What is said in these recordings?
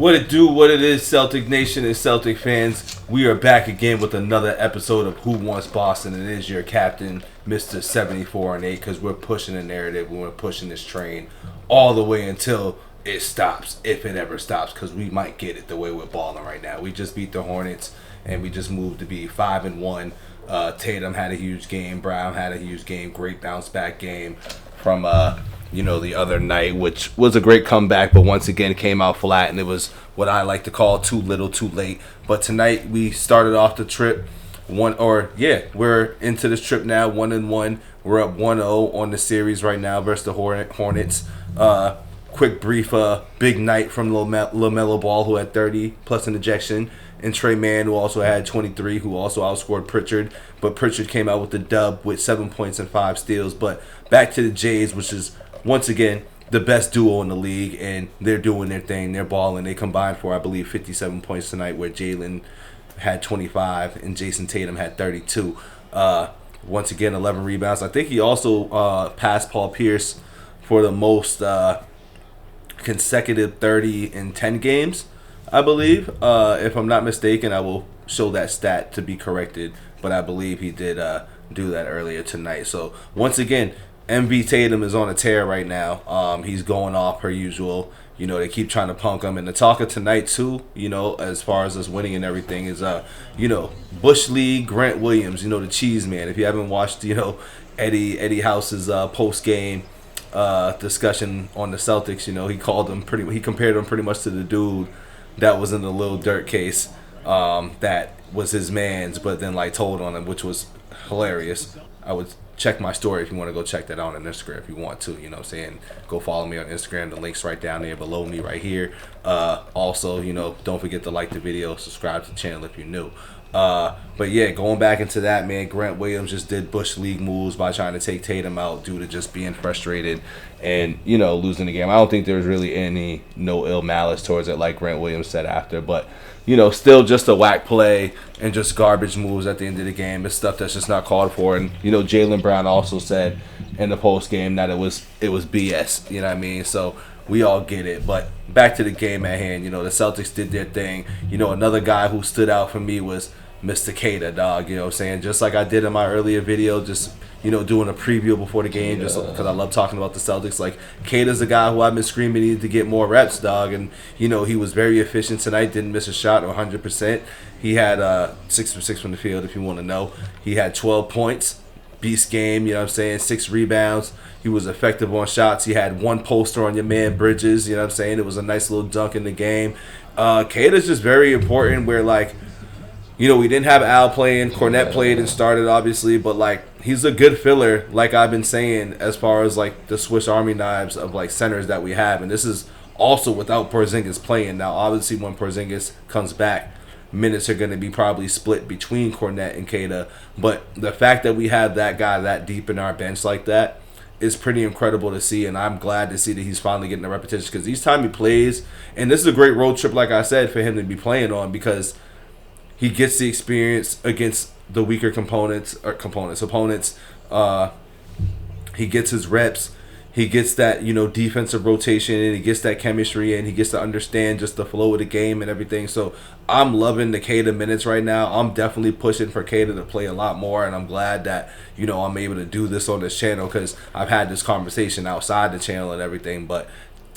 What it do, what it is, Celtic Nation and Celtic fans. We are back again with another episode of Who Wants Boston, and it is your captain, Mr. 74 and 8, because we're pushing the narrative, we're pushing this train all the way until it stops, if it ever stops, because we might get it the way we're balling right now. We just beat the Hornets, and we just moved to be 5-1. Tatum had a huge game, Brown had a huge game, great bounce back game from the other night, which was a great comeback, but once again came out flat, and it was what I like to call too little, too late. But tonight we started off the trip we're into this trip now, 1-1. We're up 1-0 on the series right now versus the Hornets. Quick brief, big night from LaMelo Ball, who had 30 plus an ejection, and Trey Mann, who also had 23, who also outscored Pritchard. But Pritchard came out with the dub with 7 points and 5 steals. But back to the Jays, which is once again the best duo in the league, and they're doing their thing. They're balling. They combined for, I believe, 57 points tonight, where Jalen had 25 and Jason Tatum had 32. Once again, 11 rebounds. I think he also passed Paul Pierce for the most consecutive 30 in 10 games, I believe. If I'm not mistaken, I will show that stat to be corrected, but I believe he did do that earlier tonight. So once again, MV Tatum is on a tear right now. He's going off per usual. They keep trying to punk him. And the talk of tonight, too, as far as us winning and everything, is, Bush League, Grant Williams, the cheese man. If you haven't watched, Eddie House's post-game discussion on the Celtics, he compared him pretty much to the dude that was in the Lil Durk case that was his man's, but then, told on him, which was hilarious. I would check my story if you want to go check that out on Instagram if you want to, go follow me on Instagram. The link's right down there below me right here. Also, don't forget to like the video, subscribe to the channel if you're new. But yeah, going back into that, man, Grant Williams just did Bush League moves by trying to take Tatum out due to just being frustrated and, losing the game. I don't think there was really no ill malice towards it, like Grant Williams said after, but still just a whack play and just garbage moves at the end of the game. It's stuff that's just not called for. And, Jaylen Brown also said in the post game that it was BS, you know what I mean? So we all get it. But back to the game at hand, the Celtics did their thing. Another guy who stood out for me was Mr. Kata, dog, just like I did in my earlier video, just doing a preview before the game, just because I love talking about the Celtics. Kata's a guy who I've been screaming needed to get more reps, dog, and he was very efficient tonight, didn't miss a shot, 100%. He had 6 for 6 from the field, if you want to know. He had 12 points, beast game, 6 rebounds. He was effective on shots. He had one poster on your man Bridges, It was a nice little dunk in the game. Kata's just very important where, we didn't have Al playing. Cornette played and started, obviously, but, he's a good filler, like I've been saying, as far as, the Swiss Army knives of, centers that we have. And this is also without Porzingis playing. Now, obviously, when Porzingis comes back, minutes are going to be probably split between Cornette and Kata. But the fact that we have that guy that deep in our bench like that is pretty incredible to see, and I'm glad to see that he's finally getting the repetition, because each time he plays, and this is a great road trip, like I said, for him to be playing on, because he gets the experience against the weaker opponents. He gets his reps. He gets that, defensive rotation, and he gets that chemistry, and he gets to understand just the flow of the game and everything. So I'm loving the Kata minutes right now. I'm definitely pushing for Kata to play a lot more, and I'm glad that, I'm able to do this on this channel, because I've had this conversation outside the channel and everything, but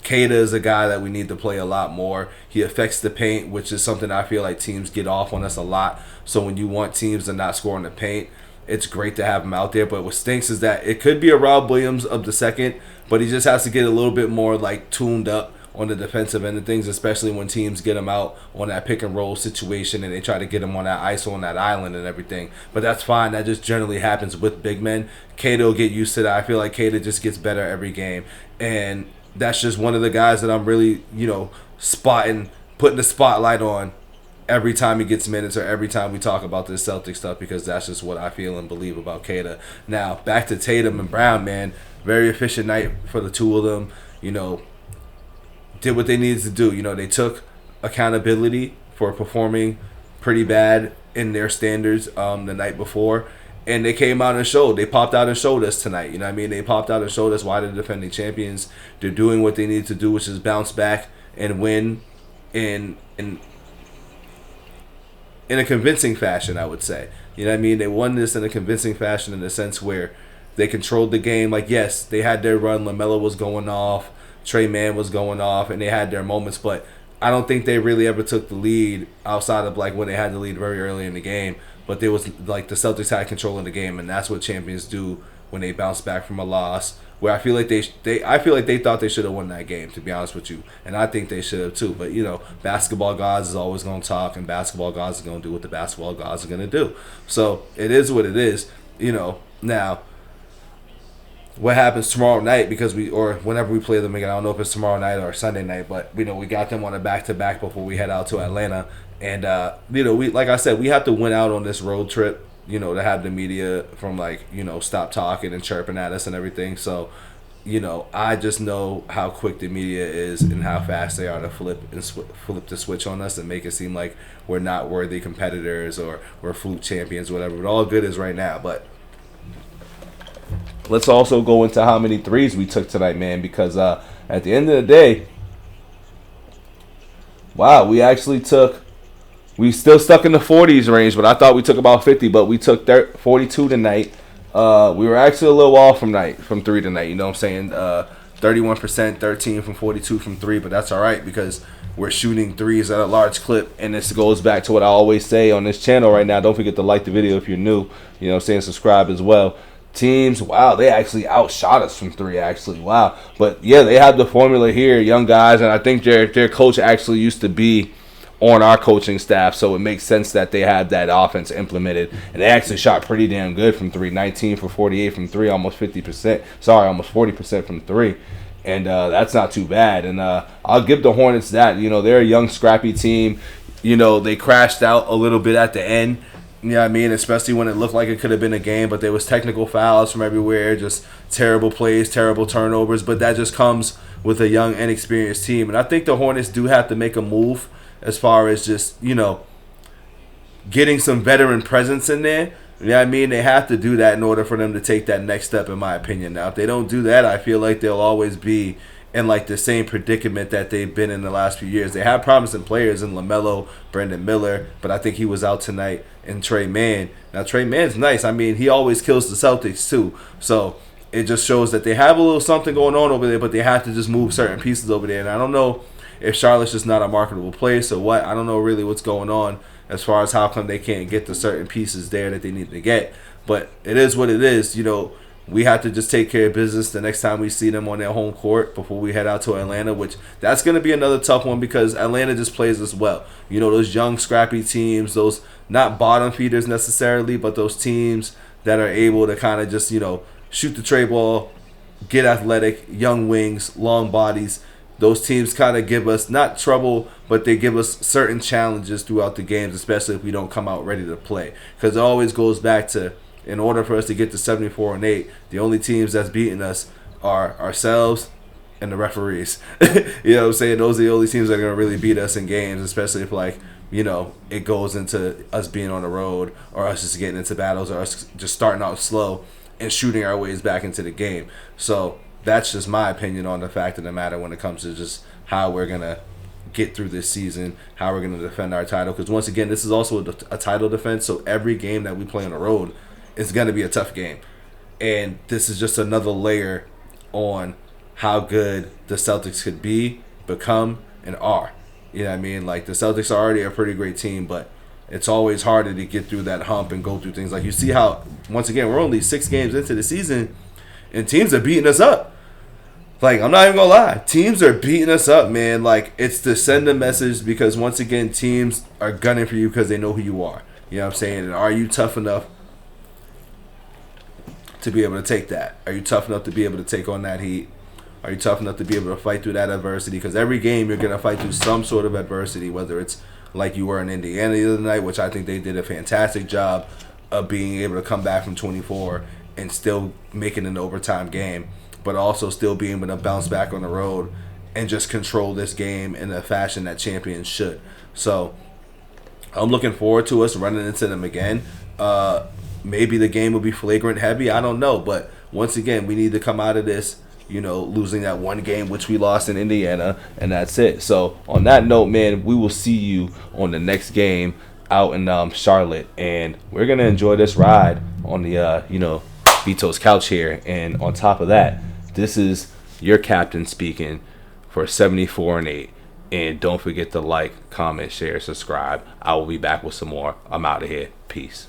Kata is a guy that we need to play a lot more. He affects the paint, which is something I feel like teams get off on us a lot. So when you want teams to not score in the paint, it's great to have him out there. But what stinks is that it could be a Rob Williams of the second, but he just has to get a little bit more tuned up on the defensive end of things, especially when teams get him out on that pick and roll situation and they try to get him on that ISO on that island and everything. But that's fine. That just generally happens with big men. Kata will get used to that. I feel like Kata just gets better every game. And that's just one of the guys that I'm really, putting the spotlight on every time he gets minutes or every time we talk about this Celtic stuff, because that's just what I feel and believe about Kata. Now, back to Tatum and Brown, man. Very efficient night for the two of them. Did what they needed to do. They took accountability for performing pretty bad in their standards the night before. And they came out and showed. They popped out and showed us tonight. They popped out and showed us why they're defending champions. They're doing what they need to do, which is bounce back and win in in a convincing fashion, I would say. You know what I mean? They won this in a convincing fashion in the sense where they controlled the game. Like, yes, they had their run. LaMelo was going off. Trey Mann was going off, and they had their moments. But I don't think they really ever took the lead outside of, like, when they had the lead very early in the game. But there was, like, the Celtics had control of the game, and that's what champions do when they bounce back from a loss. Where I feel like they thought they should have won that game, to be honest with you, and I think they should have too. But you know, basketball gods is always going to talk, and basketball gods are going to do what the basketball gods are going to do. So it is what it is. You know, now what happens tomorrow night, because or whenever we play them again, I don't know if it's tomorrow night or Sunday night, but you know, we got them on a back-to-back before we head out to Atlanta, and you know, we, like I said, we have to win out on this road trip, you know, to have the media from, like, you know, stop talking and chirping at us and everything. So, you know, I just know how quick the media is and how fast they are to flip the switch on us and make it seem like we're not worthy competitors or we're fluke champions, whatever. But all good is right now. But let's also go into how many threes we took tonight, man, because at the end of the day, wow, we still stuck in the 40s range, but I thought we took about 50, but we took 42 tonight. We were actually a little off from three tonight, you know what I'm saying? 31%, 13 from 42 from three, but that's all right because we're shooting threes at a large clip, and this goes back to what I always say on this channel right now. Don't forget to like the video if you're new, you know what I'm saying? Subscribe as well. Teams, wow, they actually outshot us from three, actually, wow. But, yeah, they have the formula here, young guys, and I think their coach actually used to be on our coaching staff, so it makes sense that they have that offense implemented. And they actually shot pretty damn good from three, 19 for 48 from three, almost 50%. Sorry, almost 40% from three. And that's not too bad. And I'll give the Hornets that. You know, they're a young, scrappy team. You know, they crashed out a little bit at the end. You know what I mean? Especially when it looked like it could have been a game, but there was technical fouls from everywhere, just terrible plays, terrible turnovers. But that just comes with a young, inexperienced team. And I think the Hornets do have to make a move as far as just, you know, getting some veteran presence in there. You know what I mean? They have to do that in order for them to take that next step, in my opinion. Now, if they don't do that, I feel like they'll always be in, like, the same predicament that they've been in the last few years. They have promising players in LaMelo, Brandon Miller, but I think he was out tonight, and Trey Mann. Now, Trey Mann's nice. I mean, he always kills the Celtics, too. So it just shows that they have a little something going on over there, but they have to just move certain pieces over there. And I don't know if Charlotte's just not a marketable place or what. I don't know really what's going on as far as how come they can't get the certain pieces there that they need to get. But it is what it is. You know, we have to just take care of business the next time we see them on their home court before we head out to Atlanta, which that's going to be another tough one because Atlanta just plays us well. You know, those young, scrappy teams, those not bottom feeders necessarily, but those teams that are able to kind of just, you know, shoot the tray ball, get athletic, young wings, long bodies. Those teams kind of give us, not trouble, but they give us certain challenges throughout the games, especially if we don't come out ready to play. Because it always goes back to, in order for us to get to 74-8, the only teams that's beating us are ourselves and the referees. You know what I'm saying? Those are the only teams that are going to really beat us in games, especially if, like, you know, it goes into us being on the road or us just getting into battles or us just starting out slow and shooting our ways back into the game. So that's just my opinion on the fact of the matter when it comes to just how we're going to get through this season, how we're going to defend our title. Because once again, this is also a title defense, so every game that we play on the road is going to be a tough game. And this is just another layer on how good the Celtics could be, become, and are. You know what I mean? Like, the Celtics are already a pretty great team, but it's always harder to get through that hump and go through things. Like, you see how, once again, we're only 6 games into the season, and teams are beating us up. Like, I'm not even going to lie. Teams are beating us up, man. Like, it's to send a message because, once again, teams are gunning for you because they know who you are. You know what I'm saying? And are you tough enough to be able to take that? Are you tough enough to be able to take on that heat? Are you tough enough to be able to fight through that adversity? Because every game you're going to fight through some sort of adversity, whether it's like you were in Indiana the other night, which I think they did a fantastic job of being able to come back from 24 and still making an overtime game, but also still being able to bounce back on the road and just control this game in a fashion that champions should. So I'm looking forward to us running into them again. Maybe the game will be flagrant heavy. I don't know. But once again, we need to come out of this losing that one game which we lost in Indiana, and that's it. So on that note, man, we will see you on the next game out in Charlotte, and we're gonna enjoy this ride on the BITO'S couch here. And on top of that, this is your captain speaking for 74-8. And don't forget to like, comment, share, subscribe. I will be back with some more. I'm out of here. Peace.